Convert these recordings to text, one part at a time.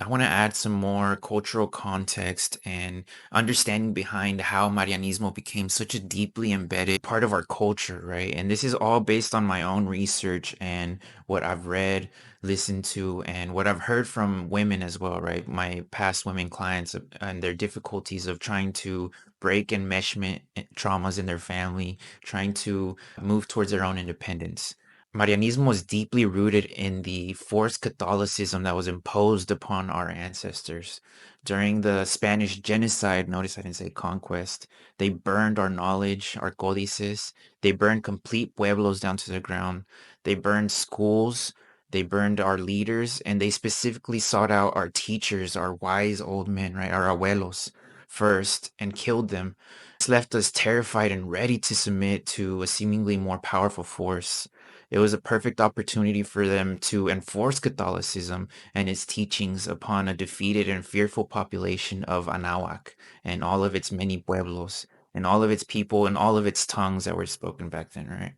I want to add some more cultural context and understanding behind how Marianismo became such a deeply embedded part of our culture, right? And this is all based on my own research and what I've read, listened to, and what I've heard from women as well, right? My past women clients and their difficulties of trying to break enmeshment traumas in their family, trying to move towards their own independence. Marianismo was deeply rooted in the forced Catholicism that was imposed upon our ancestors. During the Spanish genocide, notice I didn't say conquest, they burned our knowledge, our códices. They burned complete pueblos down to the ground. They burned schools. They burned our leaders, and they specifically sought out our teachers, our wise old men, right, our abuelos first, and killed them. This left us terrified and ready to submit to a seemingly more powerful force. It was a perfect opportunity for them to enforce Catholicism and its teachings upon a defeated and fearful population of Anahuac and all of its many pueblos and all of its people and all of its tongues that were spoken back then, right?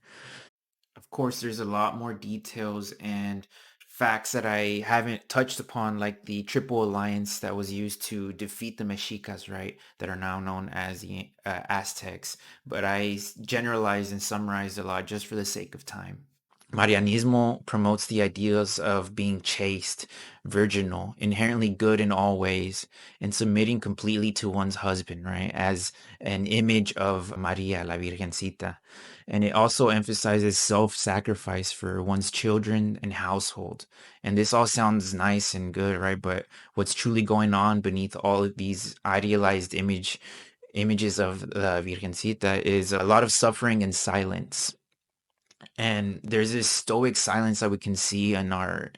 Of course, there's a lot more details and facts that I haven't touched upon, like the Triple Alliance that was used to defeat the Mexicas, right? That are now known as the Aztecs. But generalized and summarized a lot just for the sake of time. Marianismo promotes the ideas of being chaste, virginal, inherently good in all ways, and submitting completely to one's husband, right? As an image of Maria, la Virgencita. And it also emphasizes self-sacrifice for one's children and household. And this all sounds nice and good, right? But what's truly going on beneath all of these idealized images of the Virgencita is a lot of suffering and silence. And there's this stoic silence that we can see in our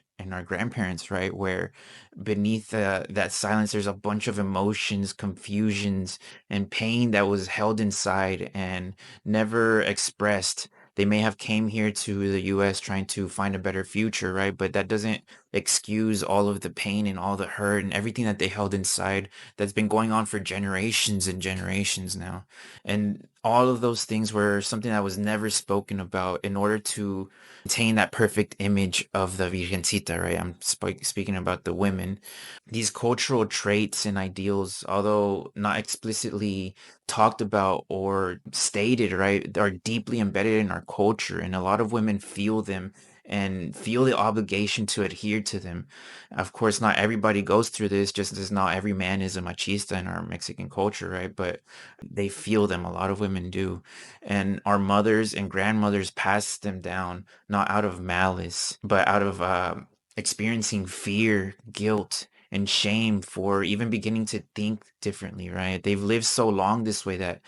grandparents, right? Where beneath that silence, there's a bunch of emotions, confusions, and pain that was held inside and never expressed. They may have came here to the US trying to find a better future, right? But that doesn't excuse all of the pain and all the hurt and everything that they held inside that's been going on for generations and generations now. And all of those things were something that was never spoken about in order to maintain that perfect image of the Virgencita, right? I'm speaking about the women. These cultural traits and ideals, although not explicitly talked about or stated, right, are deeply embedded in our culture. And a lot of women feel them and feel the obligation to adhere to them. Of course, not everybody goes through this, just as not every man is a machista in our Mexican culture, right? But they feel them. A lot of women do. And our mothers and grandmothers pass them down, not out of malice, but out of experiencing fear, guilt, and shame for even beginning to think differently, right? They've lived so long this way that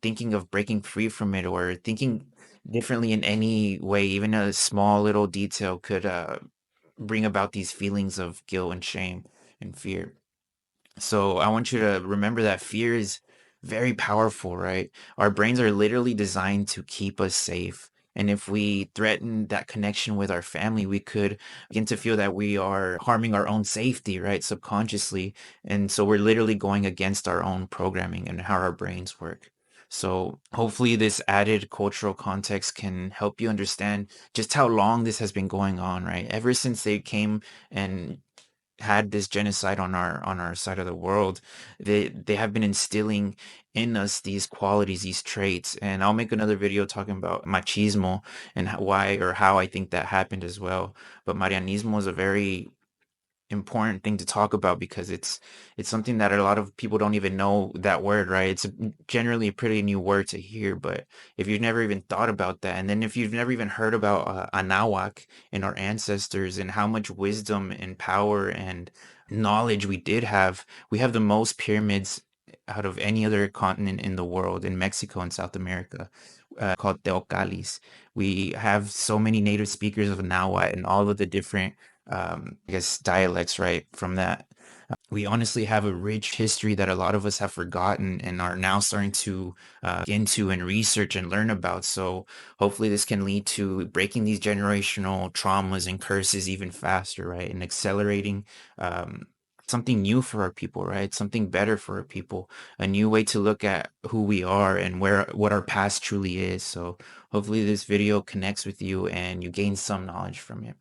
thinking of breaking free from it or thinking differently in any way, even a small little detail, could bring about these feelings of guilt and shame and fear. So I want you to remember that fear is very powerful, right? Our brains are literally designed to keep us safe. And if we threaten that connection with our family, we could begin to feel that we are harming our own safety, right? Subconsciously. And so we're literally going against our own programming and how our brains work. So hopefully this added cultural context can help you understand just how long this has been going on, right? Ever since they came and had this genocide on our side of the world, they have been instilling in us these qualities, these traits. And I'll make another video talking about machismo and why or how I think that happened as well. But Marianismo is a very important thing to talk about because it's something that a lot of people don't even know that word, right? Generally a pretty new word to hear, but if you've never even thought about that, and then if you've never even heard about Anahuac and our ancestors and how much wisdom and power and knowledge we have the most pyramids out of any other continent in the world, in Mexico and South America, called Teocalis. We have so many native speakers of Nahuatl and all of the different I guess dialects, right? From that, we honestly have a rich history that a lot of us have forgotten and are now starting to get into and research and learn about. So hopefully this can lead to breaking these generational traumas and curses even faster, right? And accelerating um, something new for our people, right? Something better for our people, a new way to look at who we are and what our past truly is. So hopefully this video connects with you and you gain some knowledge from it.